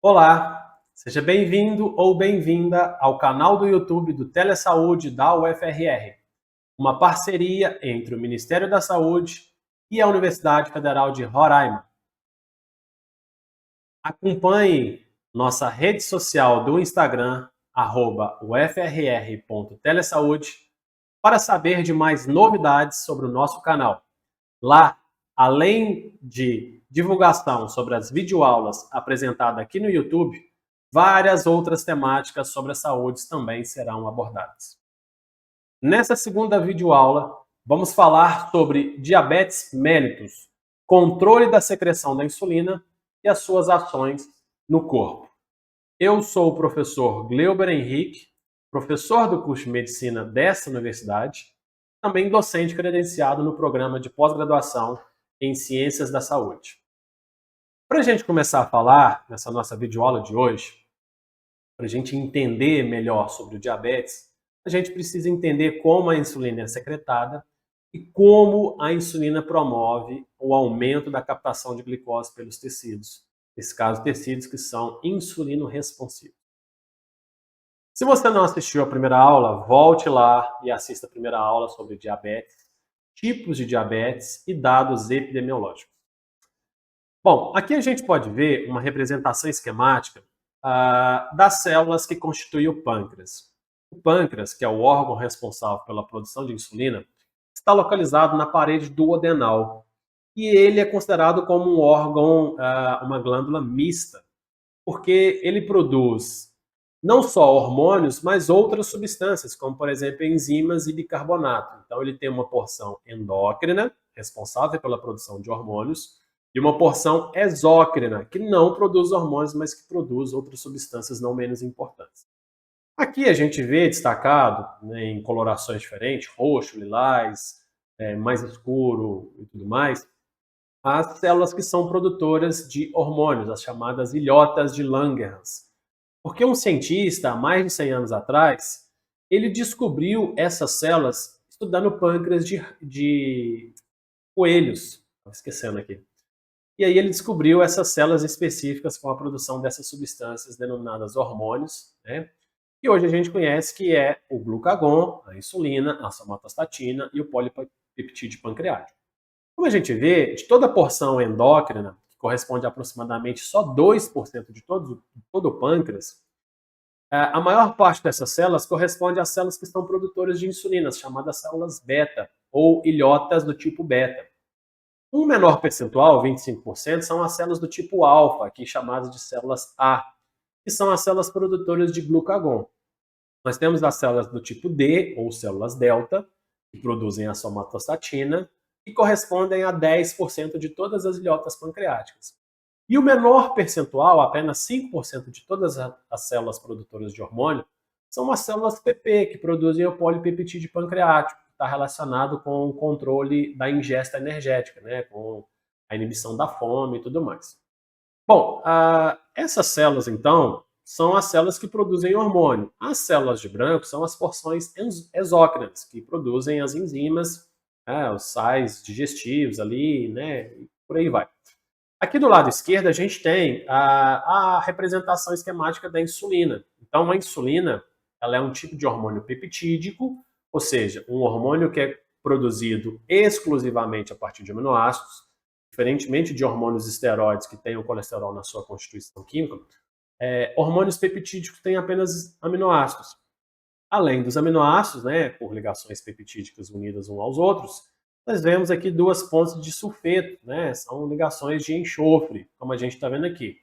Olá, seja bem-vindo ou bem-vinda ao canal do YouTube do Telesaúde da UFRR, uma parceria entre o Ministério da Saúde e a Universidade Federal de Roraima. Acompanhe nossa rede social do Instagram, @ufrr.telesaúde, para saber de mais novidades sobre o nosso canal. Lá, além de divulgação sobre as videoaulas apresentadas aqui no YouTube, várias outras temáticas sobre a saúde também serão abordadas. Nessa segunda videoaula, vamos falar sobre diabetes mellitus, controle da secreção da insulina e as suas ações no corpo. Eu sou o professor Gleuber Henrique, professor do curso de medicina dessa universidade, também docente credenciado no programa de pós-graduação em Ciências da Saúde. Para a gente começar a falar nessa nossa videoaula de hoje, para a gente entender melhor sobre o diabetes, a gente precisa entender como a insulina é secretada e como a insulina promove o aumento da captação de glicose pelos tecidos. Nesse caso, tecidos que são insulino-responsivos. Se você não assistiu a primeira aula, volte lá e assista a primeira aula sobre diabetes, tipos de diabetes e dados epidemiológicos. Bom, aqui a gente pode ver uma representação esquemática das células que constituem o pâncreas. O pâncreas, que é o órgão responsável pela produção de insulina, está localizado na parede duodenal e ele é considerado como um órgão, uma glândula mista, porque ele produz não só hormônios, mas outras substâncias, como por exemplo enzimas e bicarbonato. Então ele tem uma porção endócrina, responsável pela produção de hormônios, e uma porção exócrina, que não produz hormônios, mas que produz outras substâncias não menos importantes. Aqui a gente vê destacado, né, em colorações diferentes, roxo, lilás, mais escuro e tudo mais, as células que são produtoras de hormônios, as chamadas ilhotas de Langerhans. Porque um cientista, há mais de 100 anos atrás, ele descobriu essas células estudando pâncreas de coelhos. Estou esquecendo aqui. E aí ele descobriu essas células específicas com a produção dessas substâncias denominadas hormônios, né? E hoje a gente conhece que é o glucagon, a insulina, a somatostatina e o polipeptídeo pancreático. Como a gente vê, de toda a porção endócrina, que corresponde a aproximadamente só 2% de todo o pâncreas, a maior parte dessas células corresponde às células que estão produtoras de insulina, chamadas células beta, ou ilhotas do tipo beta. Um menor percentual, 25%, são as células do tipo alfa, aqui chamadas de células A, que são as células produtoras de glucagon. Nós temos as células do tipo D, ou células delta, que produzem a somatostatina, que correspondem a 10% de todas as ilhotas pancreáticas. E o menor percentual, apenas 5% de todas as células produtoras de hormônio, são as células PP, que produzem o polipeptídeo pancreático, que está relacionado com o controle da ingesta energética, né, com a inibição da fome e tudo mais. Bom, essas células, então, são as células que produzem hormônio. As células de branco são as porções exócrinas, que produzem as enzimas, os sais digestivos ali, né, e por aí vai. Aqui do lado esquerdo a gente tem a representação esquemática da insulina. Então a insulina, ela é um tipo de hormônio peptídico, ou seja, um hormônio que é produzido exclusivamente a partir de aminoácidos, diferentemente de hormônios esteroides que têm o colesterol na sua constituição química. Hormônios peptídicos têm apenas aminoácidos. Além dos aminoácidos, né, por ligações peptídicas unidas uns aos outros, nós vemos aqui duas pontes de sulfeto, né, são ligações de enxofre, como a gente está vendo aqui.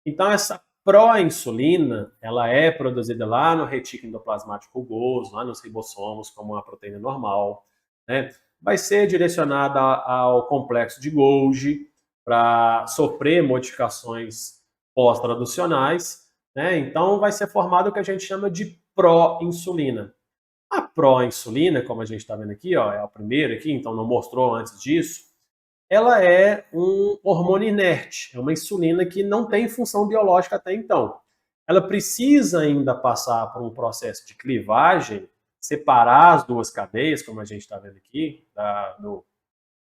Então essa proinsulina, ela é produzida lá no retículo endoplasmático rugoso, lá nos ribossomos, como uma proteína normal, né, vai ser direcionada ao complexo de Golgi para sofrer modificações pós-traducionais, né, então vai ser formado o que a gente chama de pró-insulina. A pró-insulina, como a gente está vendo aqui, ó, é a primeira aqui, então não mostrou antes disso, ela é um hormônio inerte, é uma insulina que não tem função biológica até então. Ela precisa ainda passar por um processo de clivagem, separar as duas cadeias, como a gente está vendo aqui,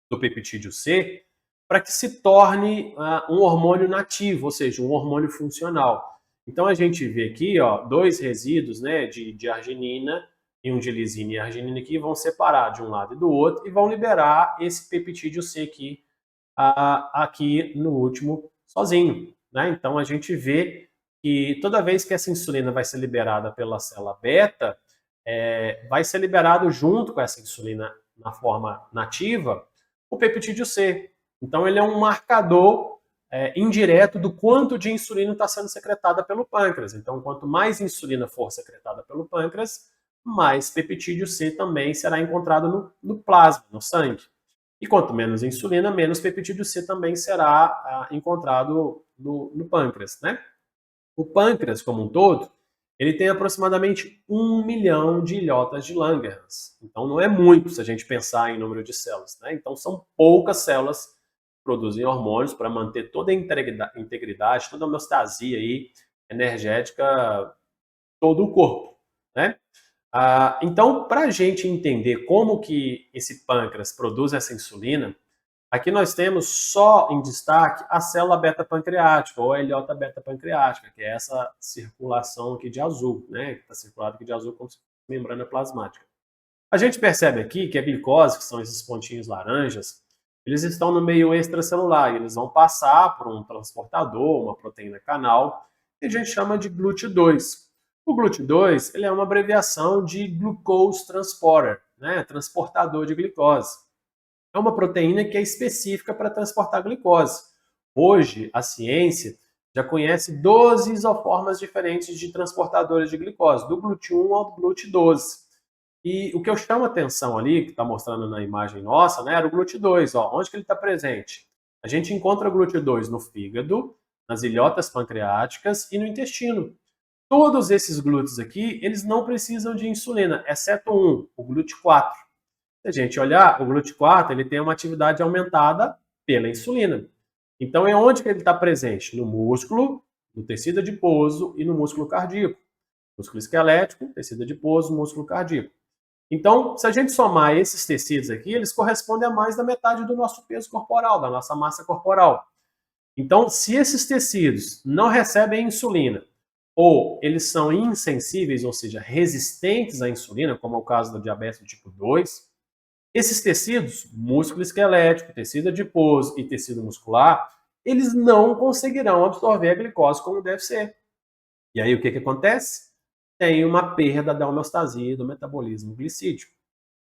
do peptídeo C, para que se torne um hormônio nativo, ou seja, um hormônio funcional. Então a gente vê aqui, ó, dois resíduos, né, de arginina e um de lisina e arginina aqui vão separar de um lado e do outro e vão liberar esse peptídeo C aqui no último sozinho, né? Então a gente vê que toda vez que essa insulina vai ser liberada pela célula beta, vai ser liberado junto com essa insulina na forma nativa o peptídeo C. Então ele é um marcador indireto do quanto de insulina está sendo secretada pelo pâncreas. Então quanto mais insulina for secretada pelo pâncreas, mais peptídeo C também será encontrado no plasma, no sangue. E quanto menos insulina, menos peptídeo C também será encontrado no pâncreas, né? O pâncreas, como um todo, ele tem aproximadamente 1 milhão de ilhotas de Langerhans. Então não é muito se a gente pensar em número de células, né? Então são poucas células que produzem hormônios para manter toda a integridade, toda a homeostasia aí, energética, todo o corpo, né? Então, para a gente entender como que esse pâncreas produz essa insulina, aqui nós temos só em destaque a célula beta-pancreática, ou a ilhota beta-pancreática, que é essa circulação aqui de azul, né? Que está circulado aqui de azul como se fosse membrana plasmática. A gente percebe aqui que a glicose, que são esses pontinhos laranjas, eles estão no meio extracelular, e eles vão passar por um transportador, uma proteína canal, que a gente chama de GLUT2. O GLUT2 ele é uma abreviação de Glucose Transporter, né? Transportador de glicose. É uma proteína que é específica para transportar glicose. Hoje, a ciência já conhece 12 isoformas diferentes de transportadores de glicose, do GLUT1 ao GLUT12. E o que eu chamo a atenção ali, que está mostrando na imagem nossa, né, era o GLUT2. Ó, onde que ele está presente? A gente encontra o GLUT2 no fígado, nas ilhotas pancreáticas e no intestino. Todos esses glúteos aqui, eles não precisam de insulina, exceto um, o GLUT4. Se a gente olhar, o GLUT4 ele tem uma atividade aumentada pela insulina. Então, é onde que ele está presente? No músculo, no tecido adiposo e no músculo cardíaco. Músculo esquelético, tecido adiposo, músculo cardíaco. Então, se a gente somar esses tecidos aqui, eles correspondem a mais da metade do nosso peso corporal, da nossa massa corporal. Então, se esses tecidos não recebem insulina, ou eles são insensíveis, ou seja, resistentes à insulina, como é o caso do diabetes tipo 2, esses tecidos, músculo esquelético, tecido adiposo e tecido muscular, eles não conseguirão absorver a glicose como deve ser. E aí o que acontece? Tem uma perda da homeostasia e do metabolismo glicídico.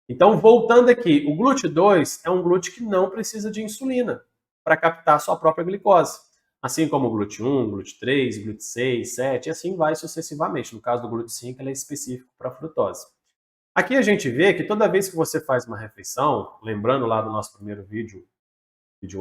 Então, voltando aqui, o GLUT2 é um glúteo que não precisa de insulina para captar sua própria glicose. Assim como o GLUT1, GLUT3, GLUT6, 7, e assim vai sucessivamente. No caso do GLUT5, ele é específico para a frutose. Aqui a gente vê que toda vez que você faz uma refeição, lembrando lá do nosso primeiro vídeo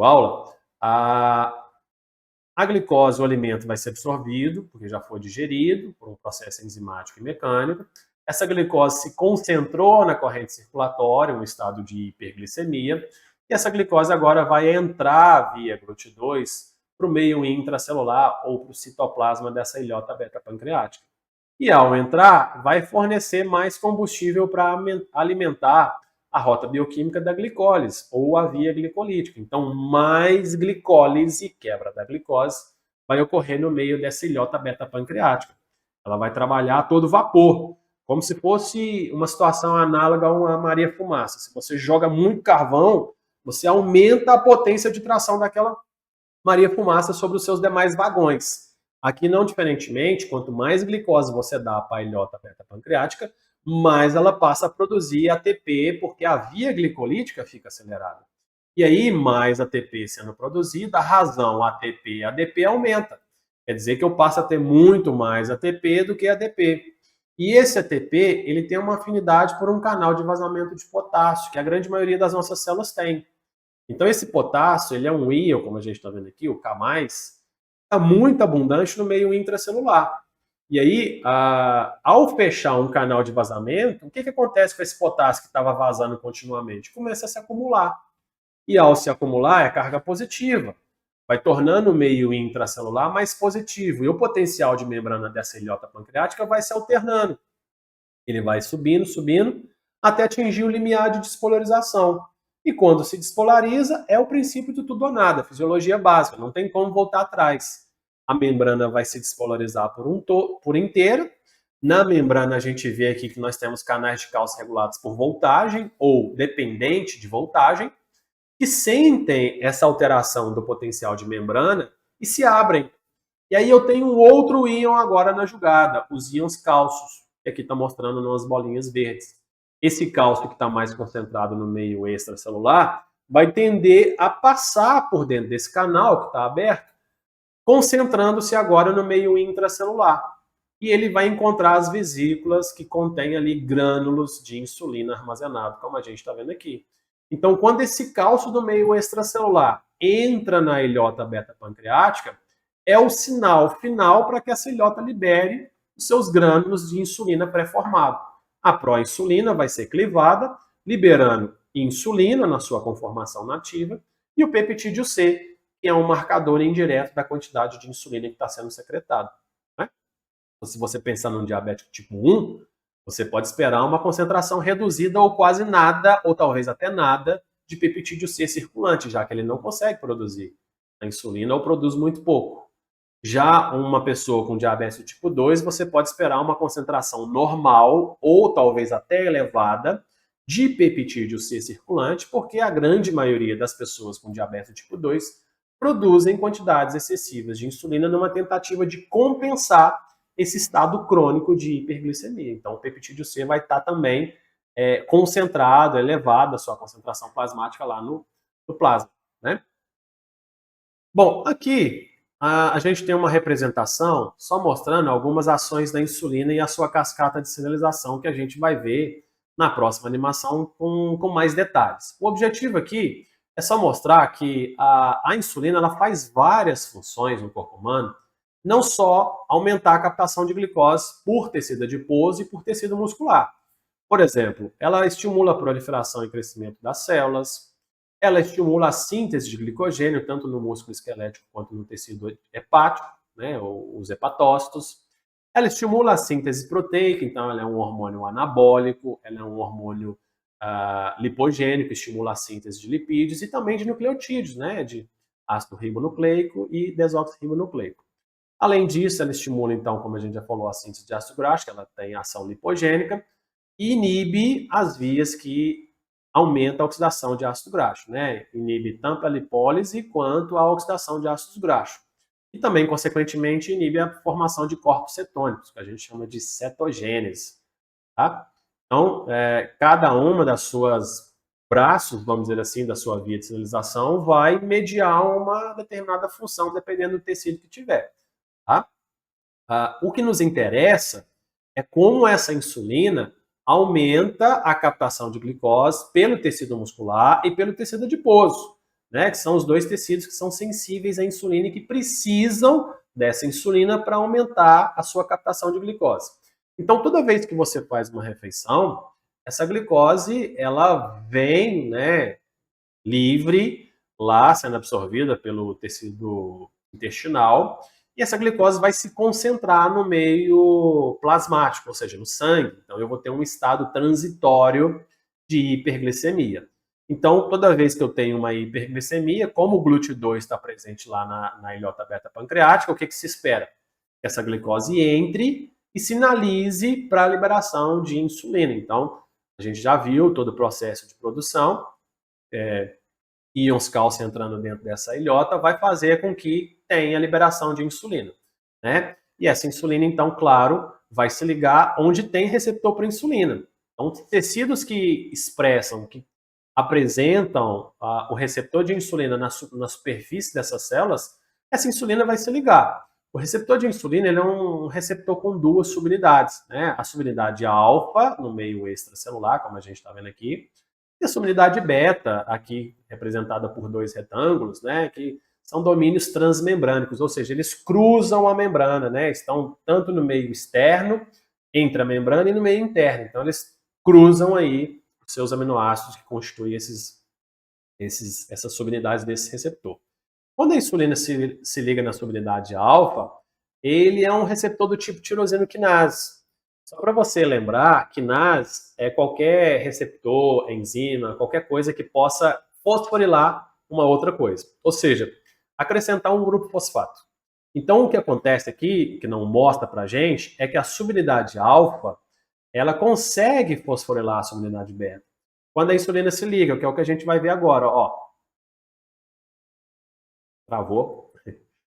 aula, a glicose, o alimento, vai ser absorvido, porque já foi digerido por um processo enzimático e mecânico. Essa glicose se concentrou na corrente circulatória, um estado de hiperglicemia, e essa glicose agora vai entrar via GLUT2 para o meio intracelular ou para o citoplasma dessa ilhota beta-pancreática. E ao entrar, vai fornecer mais combustível para alimentar a rota bioquímica da glicólise, ou a via glicolítica. Então, mais glicólise, quebra da glicose, vai ocorrer no meio dessa ilhota beta-pancreática. Ela vai trabalhar a todo vapor, como se fosse uma situação análoga a uma Maria-Fumaça. Se você joga muito carvão, você aumenta a potência de tração daquela Maria-Fumaça sobre os seus demais vagões. Aqui, não diferentemente, quanto mais glicose você dá para a ilhota beta-pancreática, mais ela passa a produzir ATP, porque a via glicolítica fica acelerada. E aí, mais ATP sendo produzida, a razão ATP e ADP aumenta. Quer dizer que eu passo a ter muito mais ATP do que ADP. E esse ATP, ele tem uma afinidade por um canal de vazamento de potássio, que a grande maioria das nossas células tem. Então, esse potássio, ele é um íon, como a gente está vendo aqui, o K+, está muito abundante no meio intracelular. E aí, ao fechar um canal de vazamento, o que acontece com esse potássio que estava vazando continuamente? Começa a se acumular. E ao se acumular, é carga positiva. Vai tornando o meio intracelular mais positivo. E o potencial de membrana dessa ilhota pancreática vai se alternando. Ele vai subindo, subindo, até atingir o limiar de despolarização. E quando se despolariza, é o princípio do tudo ou nada, fisiologia básica, não tem como voltar atrás. A membrana vai se despolarizar por inteiro. Na membrana, a gente vê aqui que nós temos canais de cálcio regulados por voltagem ou dependente de voltagem, que sentem essa alteração do potencial de membrana e se abrem. E aí eu tenho um outro íon agora na jogada, os íons cálcios, que aqui está mostrando umas bolinhas verdes. Esse cálcio que está mais concentrado no meio extracelular vai tender a passar por dentro desse canal que está aberto, concentrando-se agora no meio intracelular. E ele vai encontrar as vesículas que contêm ali grânulos de insulina armazenado, como a gente está vendo aqui. Então, quando esse cálcio do meio extracelular entra na ilhota beta-pancreática, é o sinal final para que essa ilhota libere os seus grânulos de insulina pré-formado. A proinsulina vai ser clivada, liberando insulina na sua conformação nativa, e o peptídeo C, que é um marcador indireto da quantidade de insulina que está sendo secretada. Né? Então, se você pensar num diabético tipo 1, você pode esperar uma concentração reduzida ou quase nada, ou talvez até nada, de peptídeo C circulante, já que ele não consegue produzir a insulina ou produz muito pouco. Já uma pessoa com diabetes tipo 2, você pode esperar uma concentração normal ou talvez até elevada de peptídeo C circulante, porque a grande maioria das pessoas com diabetes tipo 2 produzem quantidades excessivas de insulina numa tentativa de compensar esse estado crônico de hiperglicemia. Então, o peptídeo C vai estar também concentrado, elevado a sua concentração plasmática lá no plasma, né? Bom, aqui a gente tem uma representação só mostrando algumas ações da insulina e a sua cascata de sinalização que a gente vai ver na próxima animação com mais detalhes. O objetivo aqui é só mostrar que a insulina ela faz várias funções no corpo humano, não só aumentar a captação de glicose por tecido adiposo e por tecido muscular. Por exemplo, ela estimula a proliferação e crescimento das células, ela estimula a síntese de glicogênio, tanto no músculo esquelético quanto no tecido hepático, né, os hepatócitos. Ela estimula a síntese proteica, então ela é um hormônio anabólico, ela é um hormônio lipogênico, estimula a síntese de lipídios e também de nucleotídeos, né, de ácido ribonucleico e desoxirribonucleico. Além disso, ela estimula, então, como a gente já falou, a síntese de ácido graxo, ela tem ação lipogênica, e inibe as vias que aumentam a oxidação de ácido graxo, né? Inibe tanto a lipólise quanto a oxidação de ácidos graxos. E também, consequentemente, inibe a formação de corpos cetônicos, que a gente chama de cetogênese. Tá? Então, cada uma das suas braços, vamos dizer assim, da sua via de sinalização, vai mediar uma determinada função, dependendo do tecido que tiver. Tá? O que nos interessa é como essa insulina aumenta a captação de glicose pelo tecido muscular e pelo tecido adiposo, né? Que são os dois tecidos que são sensíveis à insulina e que precisam dessa insulina para aumentar a sua captação de glicose. Então, toda vez que você faz uma refeição, essa glicose ela vem, né, livre lá, sendo absorvida pelo tecido intestinal, e essa glicose vai se concentrar no meio plasmático, ou seja, no sangue. Então eu vou ter um estado transitório de hiperglicemia. Então, toda vez que eu tenho uma hiperglicemia, como o GLUT2 está presente lá na ilhota beta-pancreática, o que se espera? Que essa glicose entre e sinalize para a liberação de insulina. Então, a gente já viu todo o processo de produção, íons cálcio entrando dentro dessa ilhota, vai fazer com que tenha liberação de insulina, né? E essa insulina, então, claro, vai se ligar onde tem receptor para insulina. Então, tecidos que expressam, que apresentam o receptor de insulina na superfície dessas células, essa insulina vai se ligar. O receptor de insulina ele é um receptor com duas subunidades, né? A subunidade alfa, no meio extracelular, como a gente está vendo aqui, e a subunidade beta, aqui representada por dois retângulos, né, que são domínios transmembrânicos, ou seja, eles cruzam a membrana, né, estão tanto no meio externo, entre a membrana, e no meio interno. Então, eles cruzam aí os seus aminoácidos que constituem essas subunidades desse receptor. Quando a insulina se liga na subunidade alfa, ele é um receptor do tipo tirosina quinase. Só para você lembrar, quinase é qualquer receptor, enzima, qualquer coisa que possa fosforilar uma outra coisa. Ou seja, acrescentar um grupo fosfato. Então, o que acontece aqui, que não mostra para a gente, é que a subunidade alfa, ela consegue fosforilar a subunidade beta. Quando a insulina se liga, que é o que a gente vai ver agora, ó. Travou.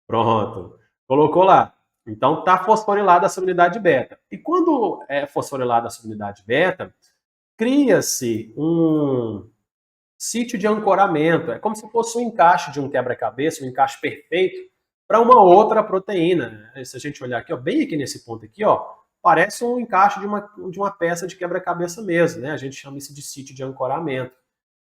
Pronto. Colocou lá. Então está fosforilada a subunidade beta. E quando é fosforilada a subunidade beta, cria-se um sítio de ancoramento. É como se fosse um encaixe de um quebra-cabeça, um encaixe perfeito para uma outra proteína. Se a gente olhar aqui, ó, bem aqui nesse ponto aqui, ó, parece um encaixe de uma peça de quebra-cabeça mesmo, né? A gente chama isso de sítio de ancoramento.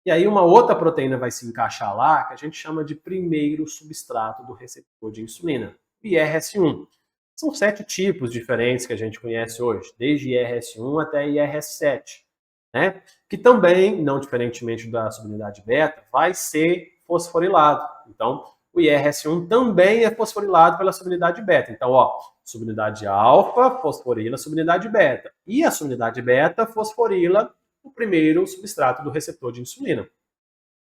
E aí uma outra proteína vai se encaixar lá, que a gente chama de primeiro substrato do receptor de insulina, o IRS1. São 7 tipos diferentes que a gente conhece hoje, desde IRS1 até IRS7, né? Que também, não diferentemente da subunidade beta, vai ser fosforilado. Então, o IRS1 também é fosforilado pela subunidade beta. Então, ó, subunidade alfa fosforila a subunidade beta. E a subunidade beta fosforila o primeiro substrato do receptor de insulina,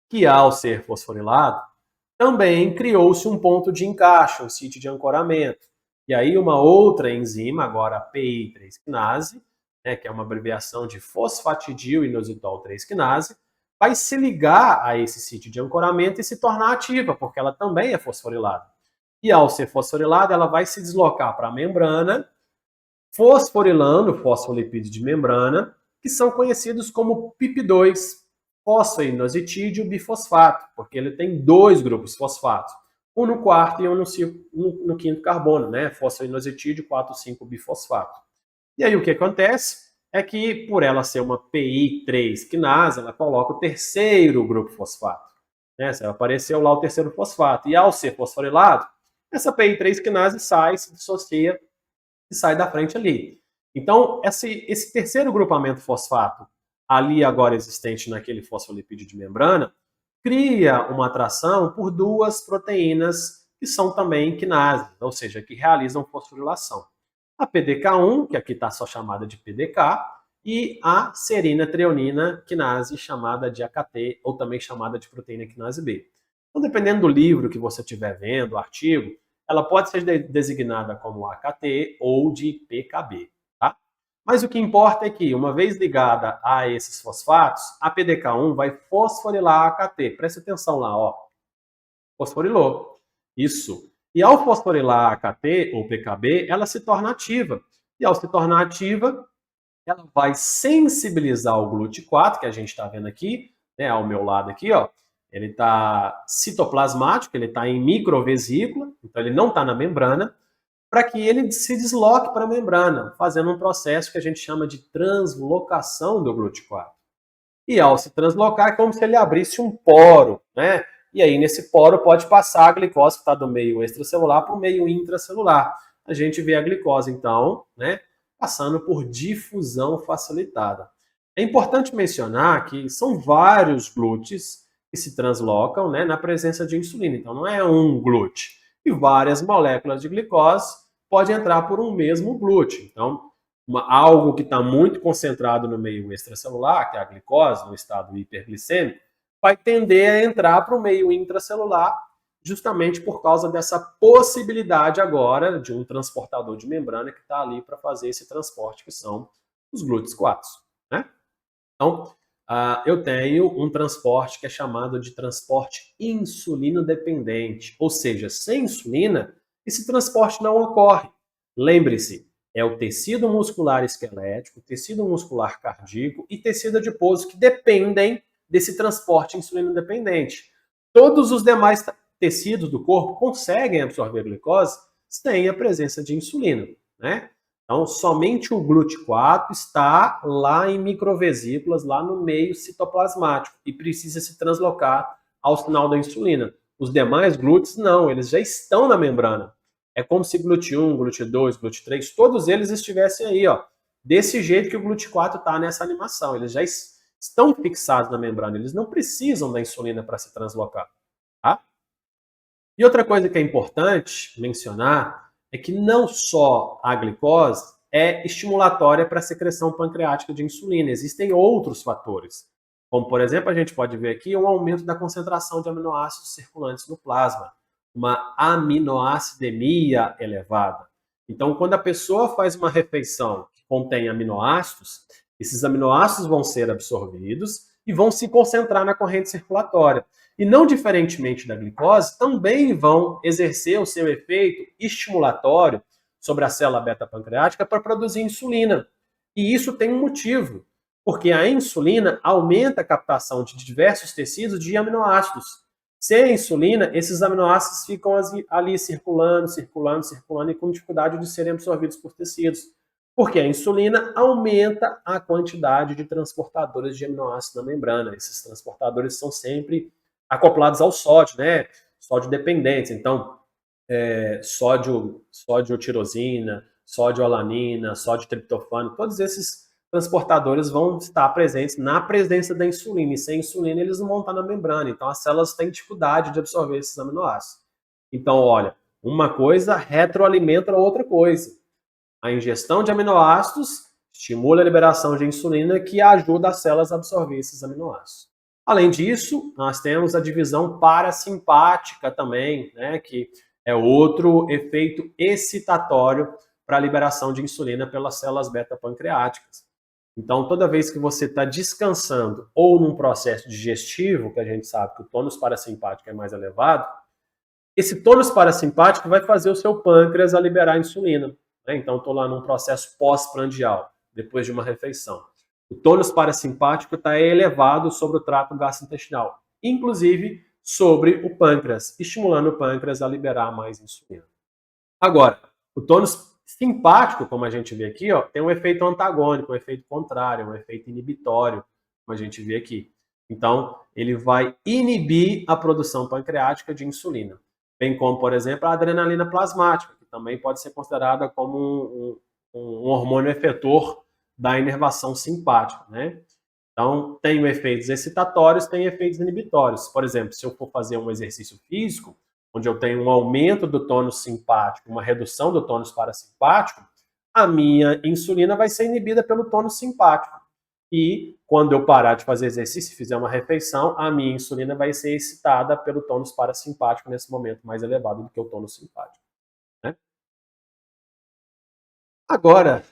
que ao ser fosforilado, também criou-se um ponto de encaixe, um sítio de ancoramento. E aí uma outra enzima, agora a PI3-quinase, né, que é uma abreviação de fosfatidil-inositol 3-quinase, vai se ligar a esse sítio de ancoramento e se tornar ativa, porque ela também é fosforilada. E ao ser fosforilada, ela vai se deslocar para a membrana, fosforilando fosfolipídios de membrana, que são conhecidos como PIP2, fosfoinositidil bifosfato, porque ele tem 2 grupos fosfatos, um no quarto e um no quinto carbono, né? Fosfoinositidil 4,5 bifosfato. E aí o que acontece é que, por ela ser uma PI3-quinase, ela coloca o terceiro grupo fosfato. Né? Apareceu lá o terceiro fosfato. E ao ser fosforilado, essa PI3-quinase sai, se dissocia e sai da frente ali. Então, esse terceiro grupamento fosfato, ali agora existente naquele fosfolipídio de membrana, cria uma atração por 2 proteínas que são também quinases, ou seja, que realizam fosforilação. A PDK1, que aqui está só chamada de PDK, e a serina treonina quinase, chamada de AKT, ou também chamada de proteína quinase B. Então, dependendo do livro que você estiver vendo, o artigo, ela pode ser designada como AKT ou de PKB. Tá? Mas o que importa é que, uma vez ligada a esses fosfatos, a PDK1 vai fosforilar a AKT. Preste atenção lá, ó. Fosforilou. Isso. E ao fosforilar a AKT ou PKB, ela se torna ativa. E ao se tornar ativa, ela vai sensibilizar o GLUT4, que a gente está vendo aqui, né, ao meu lado aqui, ó. Ele está citoplasmático, ele está em microvesícula, então ele não está na membrana, para que ele se desloque para a membrana, fazendo um processo que a gente chama de translocação do GLUT4. E ao se translocar, é como se ele abrisse um poro, né? E aí, nesse poro, pode passar a glicose que está do meio extracelular para o meio intracelular. A gente vê a glicose, então, né, passando por difusão facilitada. É importante mencionar que são vários glúteos que se translocam, né, na presença de insulina. Então, não é um glúteo. E várias moléculas de glicose podem entrar por um mesmo glúteo. Então, algo que está muito concentrado no meio extracelular, que é a glicose, no estado hiperglicêmico, vai tender a entrar para o meio intracelular, justamente por causa dessa possibilidade agora de um transportador de membrana que está ali para fazer esse transporte, que são os glúteos 4. Né? Então, eu tenho um transporte que é chamado de transporte insulino-dependente, ou seja, sem insulina, esse transporte não ocorre. Lembre-se, é o tecido muscular esquelético, tecido muscular cardíaco e tecido adiposo que dependem desse transporte insulino-dependente. Todos os demais tecidos do corpo conseguem absorver glicose sem a presença de insulina, né? Então, somente o GLUT4 está lá em microvesículas, lá no meio citoplasmático, e precisa se translocar ao sinal da insulina. Os demais glúteos, não, eles já estão na membrana. É como se GLUT1, GLUT2, GLUT3, todos eles estivessem aí, ó. Desse jeito que o GLUT4 está nessa animação. Eles já estão fixados na membrana, eles não precisam da insulina para se translocar. Tá? E outra coisa que é importante mencionar é que não só a glicose, é estimulatória para a secreção pancreática de insulina. Existem outros fatores, como, por exemplo, a gente pode ver aqui um aumento da concentração de aminoácidos circulantes no plasma, uma aminoacidemia elevada. Então, quando a pessoa faz uma refeição que contém aminoácidos, esses aminoácidos vão ser absorvidos e vão se concentrar na corrente circulatória. E não diferentemente da glicose, também vão exercer o seu efeito estimulatório sobre a célula beta-pancreática para produzir insulina. E isso tem um motivo, porque a insulina aumenta a captação de diversos tecidos de aminoácidos. Sem a insulina, esses aminoácidos ficam ali circulando e com dificuldade de serem absorvidos por tecidos. Porque a insulina aumenta a quantidade de transportadores de aminoácidos na membrana. Esses transportadores são sempre acoplados ao sódio, né? Sódio dependentes. Então, sódio tirosina, sódio alanina, sódio triptofano, todos esses transportadores vão estar presentes na presença da insulina. E sem insulina eles não vão estar na membrana. Então, as células têm dificuldade de absorver esses aminoácidos. Então, olha, uma coisa retroalimenta a outra coisa. A ingestão de aminoácidos estimula a liberação de insulina, que ajuda as células a absorver esses aminoácidos. Além disso, nós temos a divisão parasimpática também, né, que é outro efeito excitatório para a liberação de insulina pelas células beta-pancreáticas. Então, toda vez que você está descansando ou num processo digestivo, que a gente sabe que o tônus parasimpático é mais elevado, esse tônus parasimpático vai fazer o seu pâncreas a liberar insulina. Então, estou lá num processo pós-prandial, depois de uma refeição. O tônus parasimpático está elevado sobre o trato gastrointestinal, inclusive sobre o pâncreas, estimulando o pâncreas a liberar mais insulina. Agora, o tônus simpático, como a gente vê aqui, ó, tem um efeito antagônico, um efeito contrário, um efeito inibitório, como a gente vê aqui. Então, ele vai inibir a produção pancreática de insulina, bem como, por exemplo, a adrenalina plasmática, que também pode ser considerada como um hormônio efetor da inervação simpática, né? Então, tem efeitos excitatórios, tem efeitos inibitórios. Por exemplo, se eu for fazer um exercício físico, onde eu tenho um aumento do tônus simpático, uma redução do tônus parasimpático, a minha insulina vai ser inibida pelo tônus simpático. E quando eu parar de fazer exercício e fizer uma refeição, a minha insulina vai ser excitada pelo tônus parasimpático nesse momento mais elevado do que o tônus simpático, né? Agora,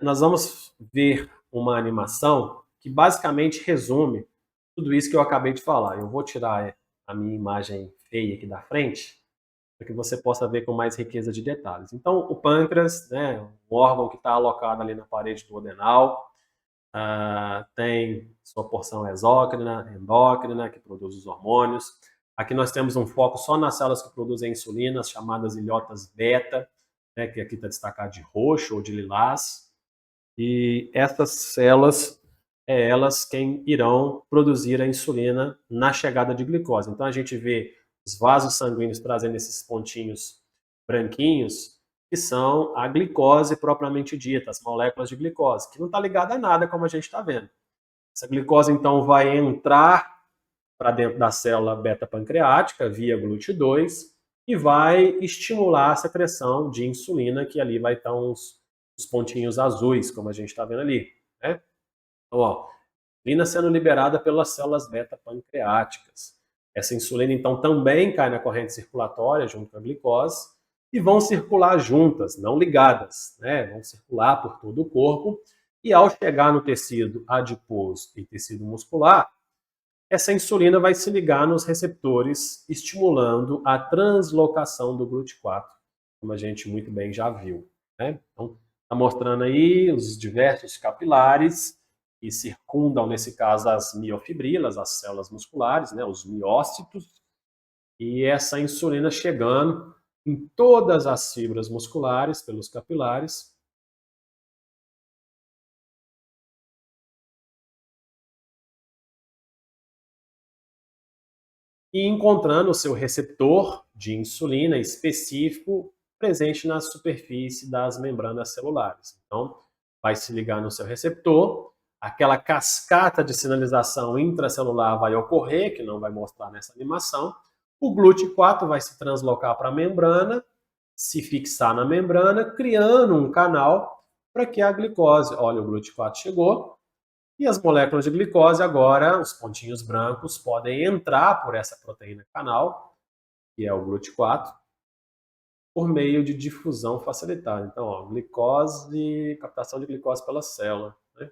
nós vamos ver uma animação que basicamente resume tudo isso que eu acabei de falar. Eu vou tirar a minha imagem feia aqui da frente, para que você possa ver com mais riqueza de detalhes. Então, o pâncreas, né, um órgão que está alocado ali na parede do adenal, tem sua porção exócrina, endócrina, que produz os hormônios. Aqui nós temos um foco só nas células que produzem insulina, as chamadas ilhotas beta, né, que aqui está destacado de roxo ou de lilás. E essas células, elas quem irão produzir a insulina na chegada de glicose. Então a gente vê os vasos sanguíneos trazendo esses pontinhos branquinhos, que são a glicose propriamente dita, as moléculas de glicose, que não está ligada a nada, como a gente está vendo. Essa glicose, então, vai entrar para dentro da célula beta-pancreática, via GLUT2, e vai estimular a secreção de insulina, que ali vai estar os pontinhos azuis, como a gente está vendo ali, né? Então, ó, insulina sendo liberada pelas células beta-pancreáticas. Essa insulina, então, também cai na corrente circulatória, junto com a glicose, e vão circular juntas, não ligadas, né? Vão circular por todo o corpo, e ao chegar no tecido adiposo e tecido muscular, essa insulina vai se ligar nos receptores, estimulando a translocação do GLUT4, como a gente muito bem já viu, né? Então, está mostrando aí os diversos capilares que circundam, nesse caso, as miofibrilas, as células musculares, né, os miócitos, e essa insulina chegando em todas as fibras musculares, pelos capilares, e encontrando o seu receptor de insulina específico presente na superfície das membranas celulares. Então, vai se ligar no seu receptor, aquela cascata de sinalização intracelular vai ocorrer, que não vai mostrar nessa animação, o GLUT4 vai se translocar para a membrana, se fixar na membrana, criando um canal para que a glicose, olha, o GLUT4 chegou, e as moléculas de glicose agora, os pontinhos brancos, podem entrar por essa proteína canal, que é o GLUT4, por meio de difusão facilitada. Então, ó, glicose, captação de glicose pela célula, né?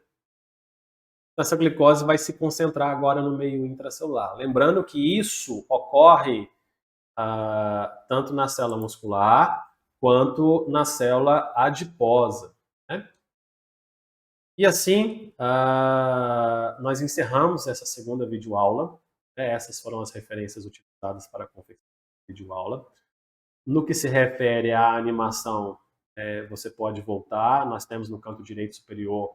Essa glicose vai se concentrar agora no meio intracelular. Lembrando que isso ocorre tanto na célula muscular quanto na célula adiposa, né? E assim, nós encerramos essa segunda videoaula. Essas foram as referências utilizadas para a confecção da videoaula. No que se refere à animação, você pode voltar. Nós temos no canto direito superior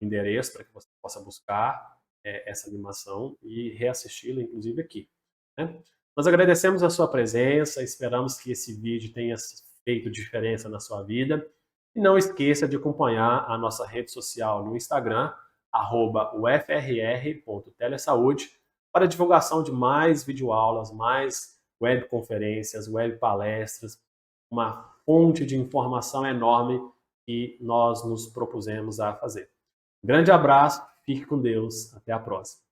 o endereço para que você possa buscar essa animação e reassisti-la, inclusive aqui, né? Nós agradecemos a sua presença, esperamos que esse vídeo tenha feito diferença na sua vida. E não esqueça de acompanhar a nossa rede social no Instagram, @ufrr.telesaúde, para divulgação de mais videoaulas, mais webconferências, webpalestras, uma fonte de informação enorme que nós nos propusemos a fazer. Um grande abraço, fique com Deus, até a próxima.